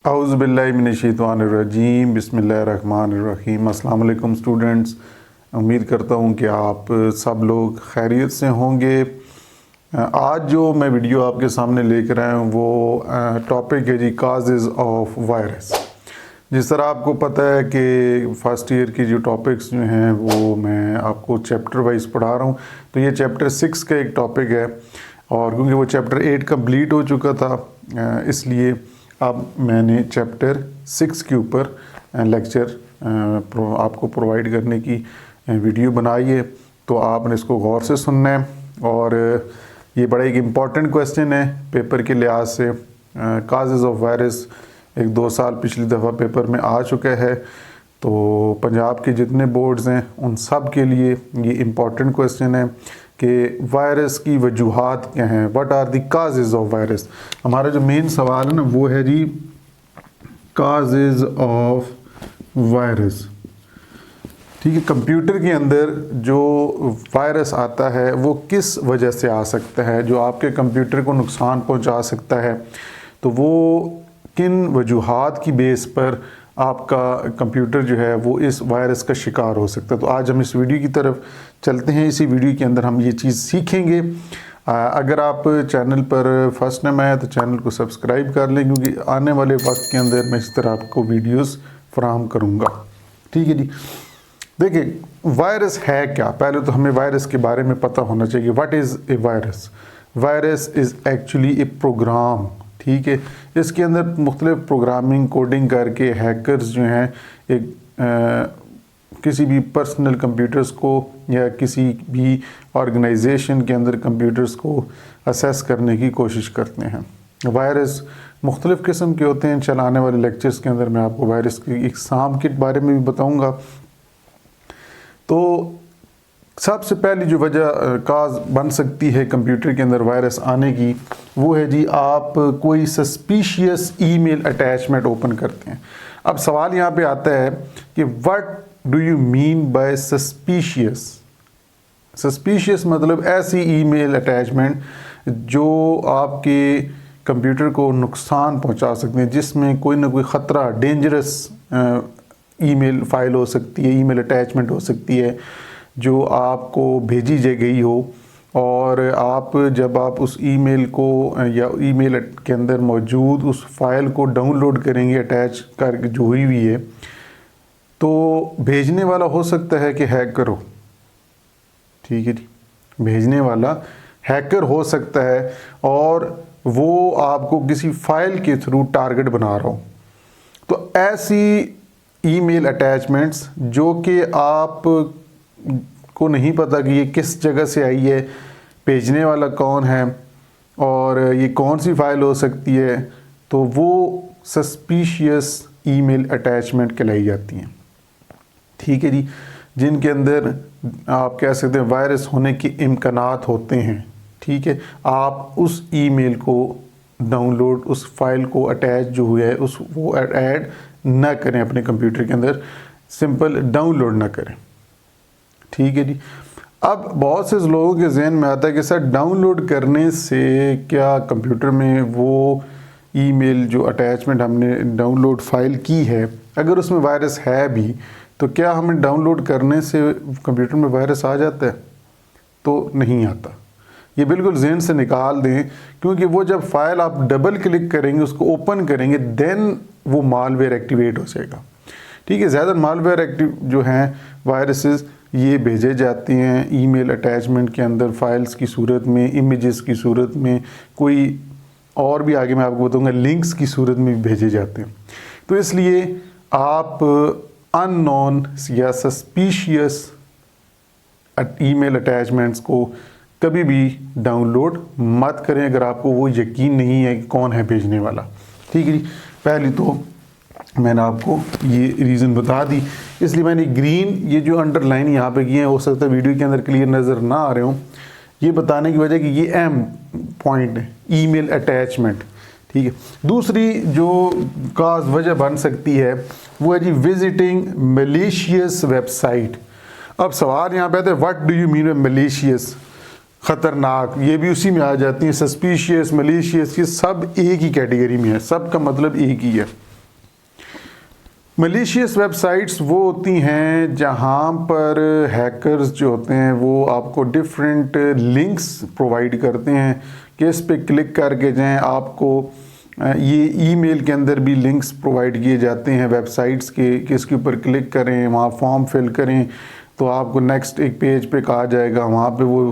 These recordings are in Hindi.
औज़ुबिल्लाहिमिनश्शैतानिर्रजीम बिस्मिल्लाहिर्रहमानिर्रहीम। अस्सलाम वालेकुम स्टूडेंट्स, उम्मीद करता हूँ कि आप सब लोग खैरियत से होंगे। आज जो मैं वीडियो आपके सामने लेकर आया हूँ वो टॉपिक है जी काजेज़ ऑफ वायरस। जिस तरह आपको पता है कि फ़र्स्ट ईयर की जो टॉपिक्स जो हैं वो मैं आपको चैप्टर वाइज पढ़ा रहा हूँ, तो ये चैप्टर 6 का एक टॉपिक है और क्योंकि वो चैप्टर 8 कंप्लीट हो चुका था इसलिए अब मैंने चैप्टर 6 के ऊपर लेक्चर आपको प्रोवाइड करने की वीडियो बनाई है, तो आपने इसको गौर से सुनना है। और ये बड़ा एक इम्पॉर्टेंट क्वेश्चन है पेपर के लिहाज से। काजेज़ ऑफ वायरस 1-2 साल पिछली दफ़ा पेपर में आ चुका है, तो पंजाब के जितने बोर्ड्स हैं उन सब के लिए ये इम्पॉर्टेंट क्वेश्चन है कि वायरस की वजूहात क्या हैं, what are the causes of virus. हमारा जो मेन सवाल है ना वो है जी काजेज़ ऑफ वायरस। ठीक है, कंप्यूटर के अंदर जो वायरस आता है वो किस वजह से आ सकता है, जो आपके कंप्यूटर को नुकसान पहुंचा सकता है, तो वो किन वजूहात की बेस पर आपका कंप्यूटर जो है वो इस वायरस का शिकार हो सकता है। तो आज हम इस वीडियो की तरफ चलते हैं। इसी वीडियो के अंदर हम ये चीज़ सीखेंगे। अगर आप चैनल पर फर्स्ट टाइम आए तो चैनल को सब्सक्राइब कर लें, क्योंकि आने वाले वक्त के अंदर मैं इस तरह आपको वीडियोस फराहम करूँगा। ठीक है जी, देखिए वायरस है क्या। पहले तो हमें वायरस के बारे में पता होना चाहिए। What is a virus. Virus is actually a program. ठीक है, इसके अंदर मुख्तलिफ प्रोग्रामिंग कोडिंग करके हैकर्स जो हैं एक किसी भी पर्सनल कंप्यूटर्स को या किसी भी ऑर्गेनाइजेशन के अंदर कंप्यूटर्स को असेस करने की कोशिश करते हैं। वायरस मुख्तलिफ़ किस्म के होते हैं। चलाने वाले लेक्चर्स के अंदर मैं आपको वायरस की इकसाम के बारे में भी बताऊंगा। तो सबसे पहली जो वजह काज बन सकती है कंप्यूटर के अंदर वायरस आने की, वो है जी आप कोई सस्पिशियस ईमेल अटैचमेंट ओपन करते हैं। अब सवाल यहाँ पे आता है कि what do you mean bye suspicious. Suspicious मतलब ऐसी ईमेल अटैचमेंट जो आपके कंप्यूटर को नुकसान पहुँचा सकते हैं, जिसमें कोई ना कोई ख़तरा, डेंजरस ईमेल फाइल हो सकती है, ईमेल अटैचमेंट हो सकती है जो आपको भेजी गई हो, और आप जब आप उस ईमेल को या ईमेल के अंदर मौजूद उस फाइल को डाउनलोड करेंगे अटैच करके जो हुई हुई है, तो भेजने वाला हो सकता है कि हैकर हो। ठीक है जी, भेजने वाला हैकर हो सकता है और वो आपको किसी फाइल के थ्रू टारगेट बना रहा हो। तो ऐसी ईमेल अटैचमेंट्स जो कि आप को नहीं पता कि ये किस जगह से आई है, भेजने वाला कौन है और ये कौन सी फाइल हो सकती है, तो वो सस्पिशियस ईमेल अटैचमेंट कहलाई जाती हैं। ठीक है जी, जिनके अंदर आप कह सकते हैं वायरस होने के इम्कानात होते हैं। ठीक है, आप उस ईमेल को डाउनलोड, उस फाइल को अटैच जो हुआ है उस वो ऐड ना करें अपने कंप्यूटर के अंदर, सिंपल डाउनलोड ना करें। ठीक है जी, अब बहुत से लोगों के जहन में आता है कि सर डाउनलोड करने से क्या कंप्यूटर में वो ईमेल जो अटैचमेंट हमने डाउनलोड फाइल की है, अगर उसमें वायरस है भी, तो क्या हमें डाउनलोड करने से कंप्यूटर में वायरस आ जाता है? तो नहीं आता। ये बिल्कुल जहन से निकाल दें, क्योंकि वो जब फाइल आप डबल क्लिक करेंगे, उसको ओपन करेंगे, देन वो मालवेयर एक्टिवेट हो जाएगा। ठीक है, ज़्यादा मालवेयर एक्टिव जो हैं वायरसेस ये भेजे जाते हैं ईमेल अटैचमेंट के अंदर, फाइल्स की सूरत में, इमेजेस की सूरत में, कोई और भी आगे मैं आपको बताऊंगा लिंक्स की सूरत में भी भेजे जाते हैं। तो इसलिए आप अननोन या सस्पिशियस ईमेल अटैचमेंट्स को कभी भी डाउनलोड मत करें अगर आपको वो यकीन नहीं है कि कौन है भेजने वाला। ठीक है जी, पहले तो मैंने आपको ये रीज़न बता दी, इसलिए मैंने ग्रीन ये जो अंडरलाइन यहाँ पे किए हैं, हो सकता है वीडियो के अंदर क्लियर नज़र ना आ रहे हो, ये बताने की वजह कि ये अहम पॉइंट है, ईमेल अटैचमेंट। ठीक है, दूसरी जो काज वजह बन सकती है वो है जी विजिटिंग मलेशियस वेबसाइट। अब सवाल यहाँ पे आता है what do you mean bye malicious, ख़तरनाक, ये भी उसी में आ जाती हैं। सस्पिशियस, मलेशियस, ये सब एक ही कैटेगरी में है, सब का मतलब एक ही है। मलिशियस वेबसाइट्स वो होती हैं जहाँ पर हैकर्स जो होते हैं वो आपको डिफरेंट लिंक्स प्रोवाइड करते हैं कि इस पे क्लिक करके जाएं। आपको ये ईमेल के अंदर भी लिंक्स प्रोवाइड किए जाते हैं वेबसाइट्स के कि इसके ऊपर क्लिक करें, वहाँ फॉर्म फिल करें तो आपको नेक्स्ट एक पेज पे कहा जाएगा, वहाँ पे वो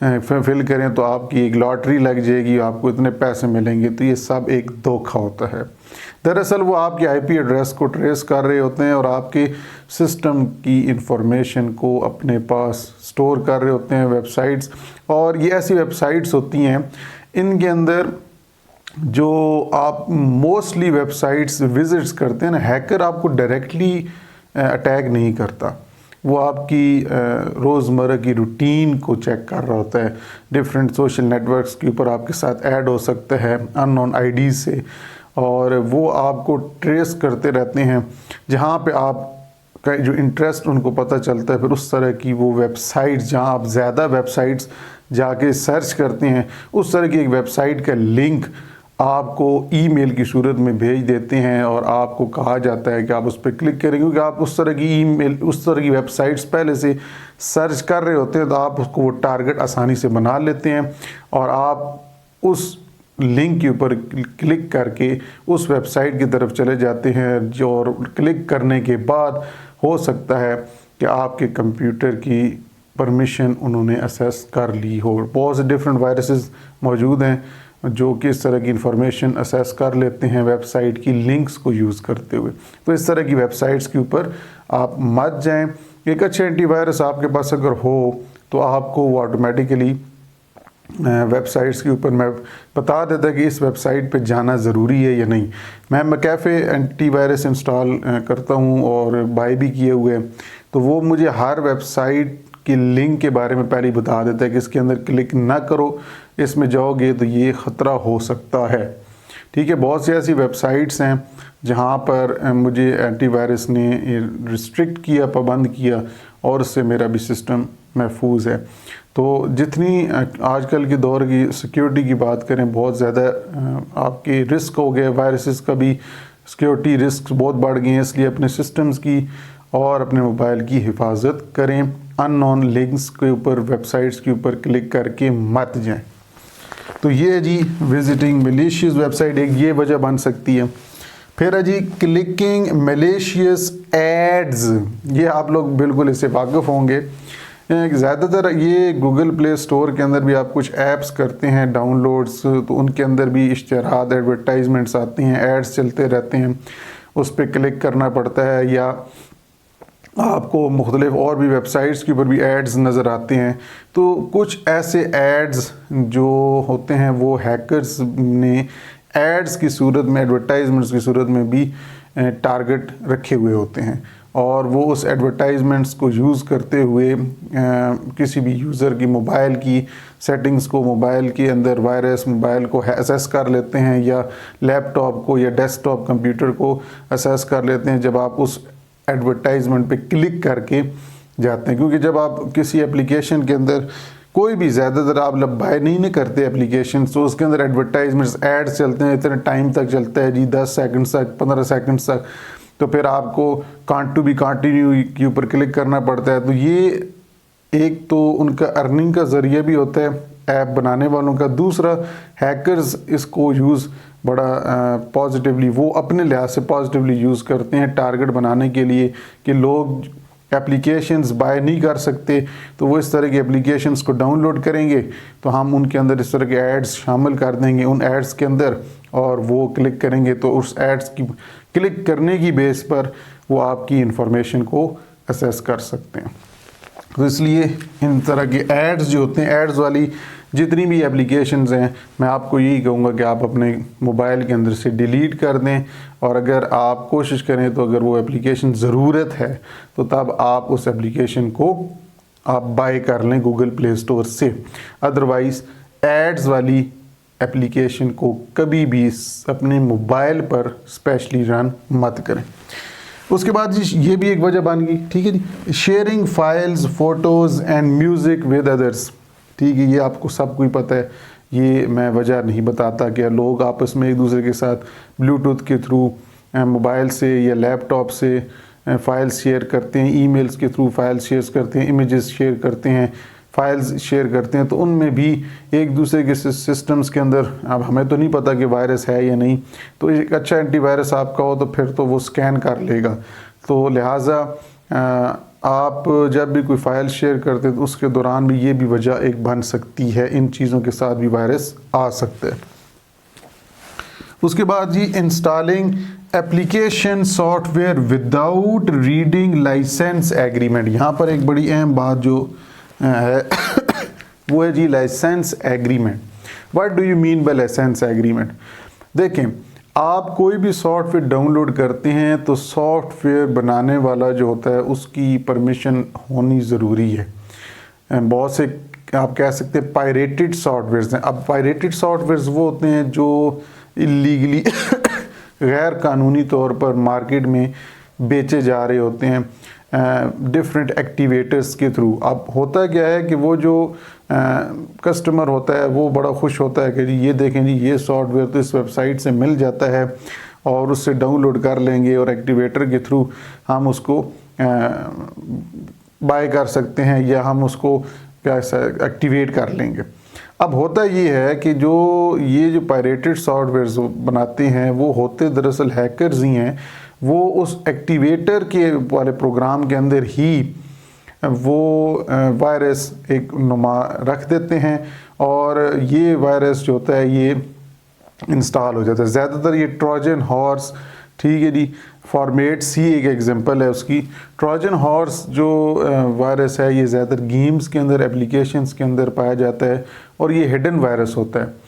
फिल करें तो आपकी एक लॉटरी लग जाएगी, आपको इतने पैसे मिलेंगे। तो ये सब एक धोखा होता है। दरअसल वो आपके आईपी एड्रेस को ट्रेस कर रहे होते हैं और आपके सिस्टम की इंफॉर्मेशन को अपने पास स्टोर कर रहे होते हैं वेबसाइट्स। और ये ऐसी वेबसाइट्स होती हैं इनके अंदर जो आप मोस्टली वेबसाइट्स विजिट्स करते हैं ना, हैकर आपको डायरेक्टली अटैक नहीं करता, वो आपकी रोज़मर्रा की रूटीन को चेक कर रहा होता है। डिफरेंट सोशल नेटवर्क्स के ऊपर आपके साथ ऐड हो सकता है अननोन आईडी से, और वो आपको ट्रेस करते रहते हैं। जहाँ पे आप का जो इंटरेस्ट उनको पता चलता है, फिर उस तरह की वो वेबसाइट्स, जहाँ आप ज़्यादा वेबसाइट्स जाके सर्च करते हैं, उस तरह की एक वेबसाइट का लिंक आपको ईमेल की सूरत में भेज देते हैं और आपको कहा जाता है कि आप उस पर क्लिक करें, क्योंकि आप उस तरह की ईमेल, उस तरह की वेबसाइट्स पहले से सर्च कर रहे होते हैं, तो आप उसको वो टारगेट आसानी से बना लेते हैं और आप उस लिंक के ऊपर क्लिक करके उस वेबसाइट की तरफ चले जाते हैं। जो और क्लिक करने के बाद हो सकता है कि आपके कंप्यूटर की परमिशन उन्होंने असेस कर ली हो। बहुत से डिफरेंट वायरसेस मौजूद हैं जो कि इस तरह की इंफॉर्मेशन असेस कर लेते हैं वेबसाइट की लिंक्स को यूज़ करते हुए। तो इस तरह की वेबसाइट्स के ऊपर आप मत जाएं। एक अच्छे एंटीवायरस आपके पास अगर हो तो आपको वो ऑटोमेटिकली वेबसाइट्स के ऊपर मैं बता देता है कि इस वेबसाइट पे जाना ज़रूरी है या नहीं। मैं मैकेफे एंटीवायरस इंस्टॉल करता हूँ और बाय भी किए हुए, तो वो मुझे हर वेबसाइट की लिंक के बारे में पहले ही बता देता है कि इसके अंदर क्लिक ना करो, इसमें जाओगे तो ये ख़तरा हो सकता है। ठीक है, बहुत सी ऐसी वेबसाइट्स हैं जहाँ पर मुझे एंटीवायरस ने रिस्ट्रिक्ट किया, पाबंद किया, और उससे मेरा भी सिस्टम महफूज है। तो जितनी आजकल के दौर की सिक्योरिटी की बात करें, बहुत ज़्यादा आपके रिस्क हो गए, वायरसेस का भी सिक्योरिटी रिस्क बहुत बढ़ गए हैं, इसलिए अपने सिस्टम्स की और अपने मोबाइल की हिफाजत करें। अननोन लिंक्स के ऊपर, वेबसाइट्स के ऊपर क्लिक करके मत जाएं। तो ये है जी विजिटिंग मलिशियस वेबसाइट, एक ये वजह बन सकती है। फिर है जी क्लिकिंग मलिशियस एड्स, ये आप लोग बिल्कुल इससे वाकिफ़ होंगे। ज़्यादातर ये गूगल प्ले स्टोर के अंदर भी आप कुछ ऐप्स करते हैं डाउनलोड्स, तो उनके अंदर भी इश्तिहारात, एडवर्टाइजमेंट्स आती हैं, एड्स चलते रहते हैं, उस पर क्लिक करना पड़ता है, या आपको मुख्तलिफ और भी वेबसाइट्स के ऊपर भी एड्स नज़र आते हैं। तो कुछ ऐसे एड्स जो होते हैं वो हैकर्स ने एड्स की सूरत में, एडवर्टाइजमेंट्स की सूरत में भी टारगेट रखे हुए होते हैं, और वो उस एडवर्टाइजमेंट्स को यूज़ करते हुए किसी भी यूज़र की मोबाइल की सेटिंग्स को, मोबाइल के अंदर वायरस, मोबाइल को असेस कर लेते हैं, या लैपटॉप को या डेस्कटॉप कंप्यूटर को असेस कर लेते हैं जब आप उस एडवर्टाइजमेंट पे क्लिक करके जाते हैं। क्योंकि जब आप किसी एप्लीकेशन के अंदर कोई भी, ज़्यादातर आप बाय नहीं करते एप्लीकेशन, तो उसके अंदर एडवर्टाइजमेंट्स, एड्स चलते हैं, इतने टाइम तक चलता है जी, 10 सेकंड तक, 15 सेकंड तक। तो फिर आपको कांट टू बी कंटिन्यू के ऊपर क्लिक करना पड़ता है। तो ये एक तो उनका अर्निंग का ज़रिया भी होता है ऐप बनाने वालों का, दूसरा हैकर्स इसको यूज़ बड़ा पॉजिटिवली, वो अपने लिहाज से पॉजिटिवली यूज़ करते हैं टारगेट बनाने के लिए कि लोग एप्लीकेशंस बाय नहीं कर सकते, तो वो इस तरह की एप्लीकेशंस को डाउनलोड करेंगे, तो हम उनके अंदर इस तरह के एड्स शामिल कर देंगे उन एड्स के अंदर, और वो क्लिक करेंगे तो उस एड्स की क्लिक करने की बेस पर वो आपकी इंफॉर्मेशन को असेस कर सकते हैं। तो इसलिए इन तरह के एड्स जो होते हैं, एड्स वाली जितनी भी एप्लीकेशंस हैं, मैं आपको यही कहूँगा कि आप अपने मोबाइल के अंदर से डिलीट कर दें, और अगर आप कोशिश करें तो अगर वो एप्लीकेशन ज़रूरत है तो तब आप उस एप्लीकेशन को आप बाय कर लें गूगल प्ले स्टोर से। अदरवाइज़ एड्स वाली एप्लीकेशन को कभी भी अपने मोबाइल पर स्पेशली रन मत करें। उसके बाद जी ये भी एक वजह बन गई, ठीक है जी, sharing files, photos and music with others. ठीक है, ये आपको सब कुछ पता है, ये मैं वजह नहीं बताता कि लोग आपस में एक दूसरे के साथ ब्लूटूथ के थ्रू मोबाइल से या लैपटॉप से फ़ाइल्स शेयर करते हैं, ईमेल्स के थ्रू फाइल्स शेयर करते हैं, इमेजेस शेयर करते हैं, फाइल्स शेयर करते हैं, तो उनमें भी एक दूसरे के सिस्टम्स के अंदर, अब हमें तो नहीं पता कि वायरस है या नहीं, तो एक अच्छा एंटीवायरस आपका हो तो फिर तो वो स्कैन कर लेगा। तो लिहाजा आप जब भी कोई फ़ाइल शेयर करते हैं तो उसके दौरान भी ये भी वजह एक बन सकती है, इन चीज़ों के साथ भी वायरस आ सकता है। उसके बाद जी, installing application software without reading license agreement. यहाँ पर एक बड़ी अहम बात जो है वो है जी license agreement. What do you mean by license agreement? देखें, आप कोई भी सॉफ्टवेयर डाउनलोड करते हैं तो सॉफ्टवेयर बनाने वाला जो होता है उसकी परमिशन होनी ज़रूरी है। बहुत से आप कह सकते हैं पायरेटेड सॉफ्टवेयर्स हैं। अब पायरेटेड सॉफ्टवेयर्स वो होते हैं जो इलीगली गैर कानूनी तौर पर मार्केट में बेचे जा रहे होते हैं डिफरेंट एक्टिवेटर्स के थ्रू। अब होता क्या है कि वो जो कस्टमर होता है वो बड़ा खुश होता है कि जी ये देखें जी ये सॉफ्टवेयर तो इस वेबसाइट से मिल जाता है और उससे डाउनलोड कर लेंगे और एक्टिवेटर के थ्रू हम उसको बाय कर सकते हैं या हम उसको क्या एक्टिवेट कर लेंगे। अब होता ये है कि ये जो पायरेटेड सॉफ्टवेयर्स बनाते हैं वो होते दरअसल हैकर्स ही हैं। वो उस एक्टिवेटर के वाले प्रोग्राम के अंदर ही वो वायरस एक नुमा रख देते हैं और ये वायरस जो होता है ये इंस्टॉल हो जाता है। ज़्यादातर ये ट्रोजन हॉर्स, ठीक है जी, फॉर्मेट सी एक एग्जांपल है उसकी। ट्रोजन हॉर्स जो वायरस है ये ज़्यादातर गेम्स के अंदर, एप्लीकेशंस के अंदर पाया जाता है और ये हिडन वायरस होता है।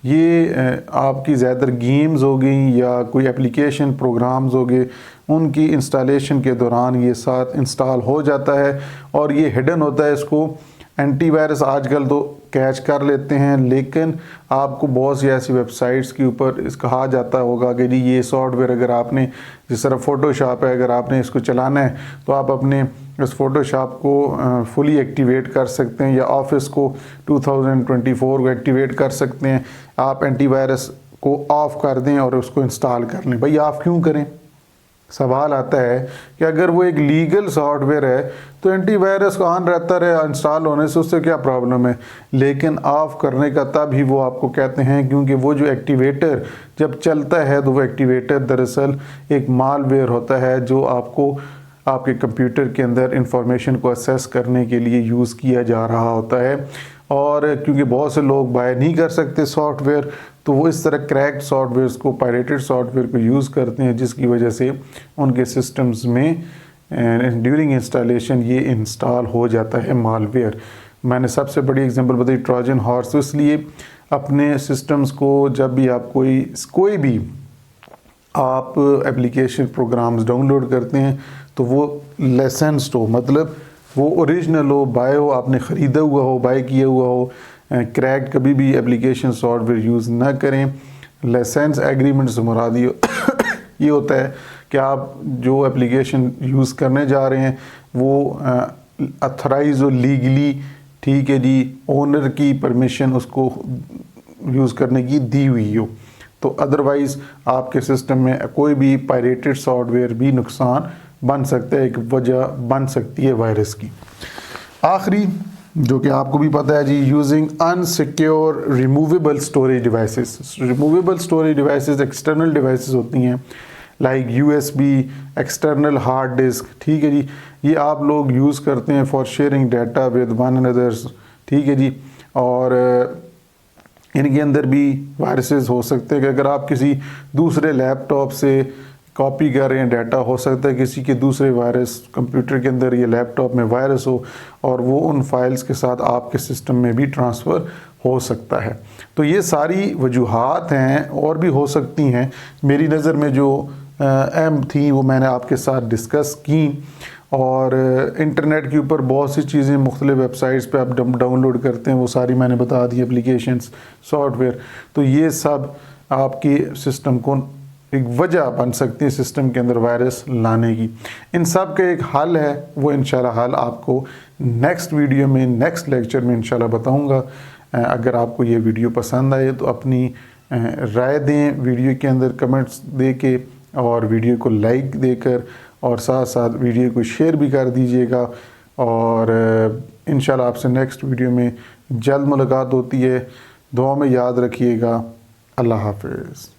ये आपकी ज़्यादातर गेम्स हो गई या कोई एप्लीकेशन प्रोग्राम्स हो गए उनकी इंस्टॉलेशन के दौरान ये साथ इंस्टॉल हो जाता है और ये हिडन होता है। इसको एंटीवायरस आजकल तो कैच कर लेते हैं, लेकिन आपको बहुत सी ऐसी वेबसाइट्स के ऊपर इस कहा जाता होगा कि जी ये सॉफ्टवेयर अगर आपने, जिस तरह फ़ोटोशॉप है, अगर आपने इसको चलाना है तो आप अपने इस फ़ोटोशॉप को फुली एक्टिवेट कर सकते हैं या ऑफिस को 2024 को एक्टिवेट कर सकते हैं। आप एंटीवायरस को ऑफ़ कर दें और उसको इंस्टॉल कर लें। भाई आप क्यों करें? सवाल आता है कि अगर वो एक लीगल सॉफ्टवेयर है तो एंटीवायरस ऑन रहता रहे, इंस्टॉल होने से उससे क्या प्रॉब्लम है। लेकिन ऑफ करने का तब ही वो आपको कहते हैं क्योंकि वो जो एक्टिवेटर जब चलता है तो वो एक्टिवेटर दरअसल एक मालवेयर होता है जो आपको आपके कंप्यूटर के अंदर इंफॉर्मेशन को असेस करने के लिए यूज़ किया जा रहा होता है। और क्योंकि बहुत से लोग बाय नहीं कर सकते सॉफ्टवेयर तो वो इस तरह क्रैक्ड सॉफ्टवेयर्स को, पायरेटेड सॉफ्टवेयर को यूज़ करते हैं जिसकी वजह से उनके सिस्टम्स में ड्यूरिंग इंस्टॉलेशन ये इंस्टॉल हो जाता है मालवेयर। मैंने सबसे बड़ी एग्जांपल बताई ट्रोजन हॉर्स। तो इसलिए अपने सिस्टम्स को जब भी आप कोई भी आप एप्लीकेशन प्रोग्राम्स डाउनलोड करते हैं तो वो लाइसेंस्ड हो, मतलब वो ओरिजिनल हो, बाय हो, आपने ख़रीदा हुआ हो, बाय किया हुआ हो। क्रैक्ड कभी भी एप्लीकेशन सॉफ्टवेयर यूज़ ना करें। लाइसेंस एग्रीमेंट से मुराद ये होता है कि आप जो एप्लीकेशन यूज़ करने जा रहे हैं वो अथराइज हो लीगली, ठीक है जी, ओनर की परमिशन उसको यूज़ करने की दी हुई हो। तो अदरवाइज़ आपके सिस्टम में कोई भी पायरेटेड सॉफ्टवेयर भी नुकसान बन सकता है, एक वजह बन सकती है वायरस की। आखिरी जो कि आपको भी पता है जी, using unsecure removable storage devices. Removable storage devices external devices होती हैं like USB, external hard disk, ठीक है जी। ये आप लोग यूज़ करते हैं for sharing data with one anothers, ठीक है जी। और इनके अंदर भी वायरसेस हो सकते हैं कि अगर आप किसी दूसरे लैपटॉप से कॉपी कर रहे हैं डाटा, हो सकता है किसी के दूसरे वायरस कंप्यूटर के अंदर या लैपटॉप में वायरस हो और वो उन फाइल्स के साथ आपके सिस्टम में भी ट्रांसफ़र हो सकता है। तो ये सारी वजूहात हैं और भी हो सकती हैं। मेरी नज़र में जो अहम थी वो मैंने आपके साथ डिस्कस की। और इंटरनेट के ऊपर बहुत सी चीज़ें मुख्तलिफ़ वेबसाइट्स पे आप डाउनलोड करते हैं, वो सारी मैंने बता दी, एप्लीकेशंस, सॉफ्टवेयर। तो ये सब आपके सिस्टम को एक वजह बन सकती है सिस्टम के अंदर वायरस लाने की। इन सब का एक हल है, वो इंशाल्लाह हल आपको नेक्स्ट वीडियो में, नेक्स्ट लेक्चर में इंशाल्लाह बताऊंगा। अगर आपको ये वीडियो पसंद आए तो अपनी राय दें, वीडियो के अंदर कमेंट्स दे के और वीडियो को लाइक देकर और साथ साथ वीडियो को शेयर भी कर दीजिएगा। और इंशाल्लाह आपसे नेक्स्ट वीडियो में जल्द मुलाकात होती है। दुआ में याद रखिएगा। अल्लाह हाफ़िज़।